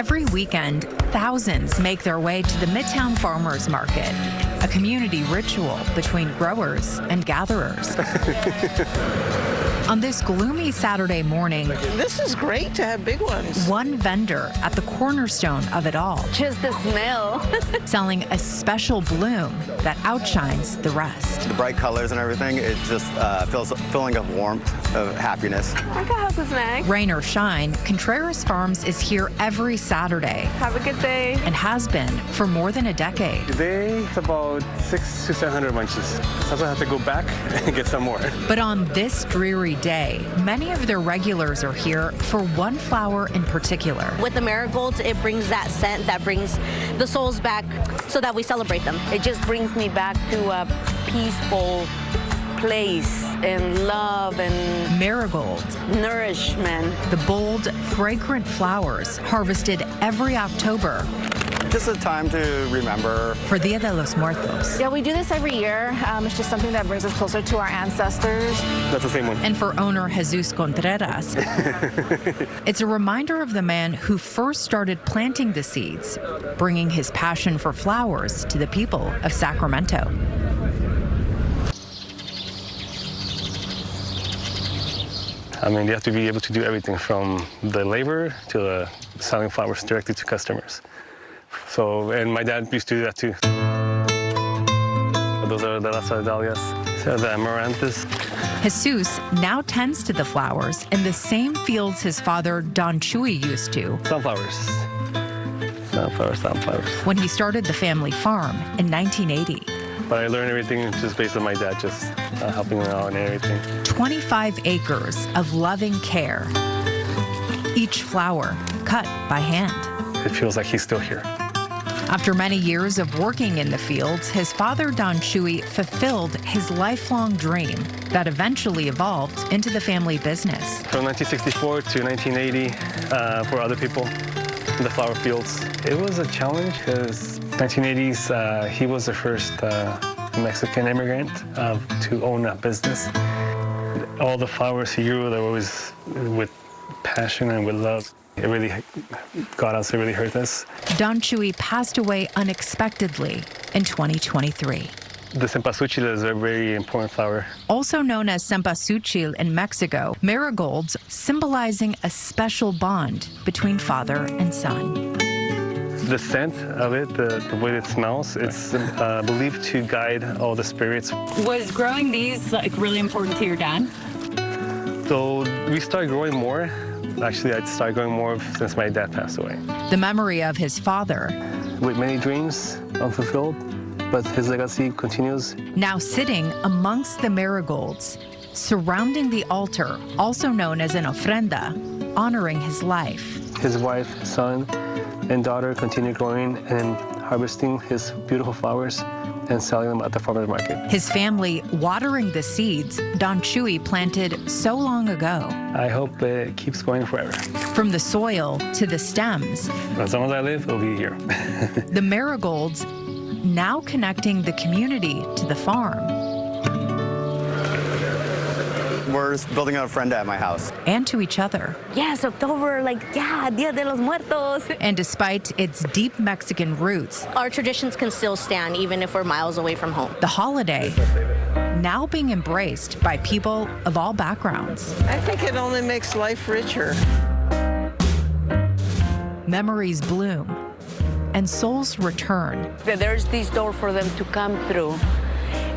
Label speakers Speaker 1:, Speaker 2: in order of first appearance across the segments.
Speaker 1: Every weekend, thousands make their way to the Midtown Farmers Market, a community ritual between growers and gatherers. On this gloomy Saturday morning,
Speaker 2: this is great to have big ones.
Speaker 1: One vendor at the cornerstone of it all.
Speaker 3: Just the smell.
Speaker 1: Selling a special bloom that outshines the rest.
Speaker 4: The bright colors and everything, it just feels a feeling of warmth, of happiness.
Speaker 3: I can have a snack.
Speaker 1: Rain or shine, Contreras Farms is here every Saturday.
Speaker 3: Have a good day.
Speaker 1: And has been for more than a decade.
Speaker 5: Today, it's about 600 to 700 bunches. Sometimes I have to go back and get some more.
Speaker 1: But on this dreary day, many of their regulars are here for one flower in particular.
Speaker 6: With the marigolds, it brings that scent that brings the souls back so that we celebrate them.
Speaker 3: It just brings me back to a peaceful place and love and
Speaker 1: Marigold,
Speaker 3: nourishment.
Speaker 1: the bold, fragrant flowers harvested every October
Speaker 4: Just a time to remember.
Speaker 1: for Dia de los Muertos.
Speaker 7: Yeah, we do this every year. It's just something that brings us closer to our ancestors.
Speaker 5: That's the same one.
Speaker 1: And for owner Jesus Contreras, it's a reminder of the man who first started planting the seeds, bringing his passion for flowers to the people of Sacramento.
Speaker 5: I mean, you have to be able to do everything from the labor to selling flowers directly to customers. So, and my dad used to do that too. Those are the Las Dahlias, so the amaranthus.
Speaker 1: Jesus now tends to the flowers in the same fields his father Don Chuy used to
Speaker 5: Sunflowers. Sunflowers.
Speaker 1: when he started the family farm in 1980.
Speaker 5: But I learned everything just based on my dad, just helping him out and everything.
Speaker 1: 25 acres of loving care. Each flower cut by hand.
Speaker 5: It feels like he's still here.
Speaker 1: After many years of working in the fields, his father Don Chuy fulfilled his lifelong dream that eventually evolved into the family business.
Speaker 5: From 1964 to 1980, for other people in the flower fields, it was a challenge because 1980s, he was the first Mexican immigrant to own a business. All the flowers he grew, they were always with passion and with love. It really got us, it really hurt us.
Speaker 1: Don Chuy passed away unexpectedly in 2023.
Speaker 5: The cempasúchil is a very important flower.
Speaker 1: Also known as cempasúchil in Mexico, marigolds symbolizing a special bond between father and son.
Speaker 5: The scent of it, the way it smells, it's believed to guide all the spirits.
Speaker 8: Was growing these like really important to your dad?
Speaker 5: So we started growing more. Actually, I started growing more since my dad passed away.
Speaker 1: The memory of his father,
Speaker 5: With many dreams unfulfilled, but his legacy continues.
Speaker 1: now sitting amongst the marigolds, surrounding the altar, also known as an ofrenda, honoring his life.
Speaker 5: His wife, son, and daughter continue growing and harvesting his beautiful flowers and selling them at the farmer's market.
Speaker 1: His family watering the seeds Don Chuy planted so long ago.
Speaker 5: I hope it keeps going forever.
Speaker 1: From the soil to the stems,
Speaker 5: As long as I live, it'll be here.
Speaker 1: the marigolds now connecting the community to the farm
Speaker 4: We're building a friend at my house.
Speaker 1: and to each other.
Speaker 3: Yes, October, like, yeah, Dia de los Muertos.
Speaker 1: And despite its deep Mexican roots,
Speaker 6: Our traditions can still stand even if we're miles away from home.
Speaker 1: the holiday now being embraced by people of all backgrounds.
Speaker 2: I think it only makes life richer.
Speaker 1: Memories bloom and souls return.
Speaker 3: There's this door for them to come through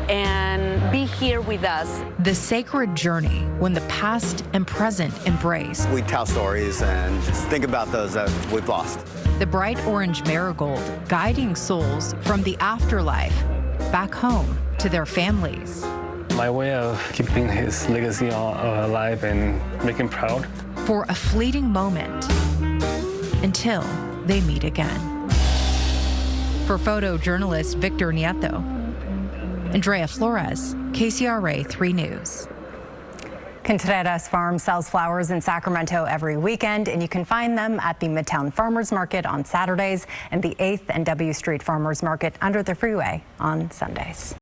Speaker 3: and be here with us.
Speaker 1: The sacred journey when the past and present embrace.
Speaker 4: We tell stories and just think about those that we've lost.
Speaker 1: The bright orange marigold guiding souls from the afterlife back home to their families.
Speaker 5: My way of keeping his legacy alive and making proud.
Speaker 1: For a fleeting moment until they meet again. For photojournalist Victor Nieto, Andrea Flores, KCRA 3 News.
Speaker 9: Contreras Farm sells flowers in Sacramento every weekend, and you can find them at the Midtown Farmers Market on Saturdays and the 8th and W Street Farmers Market under the freeway on Sundays.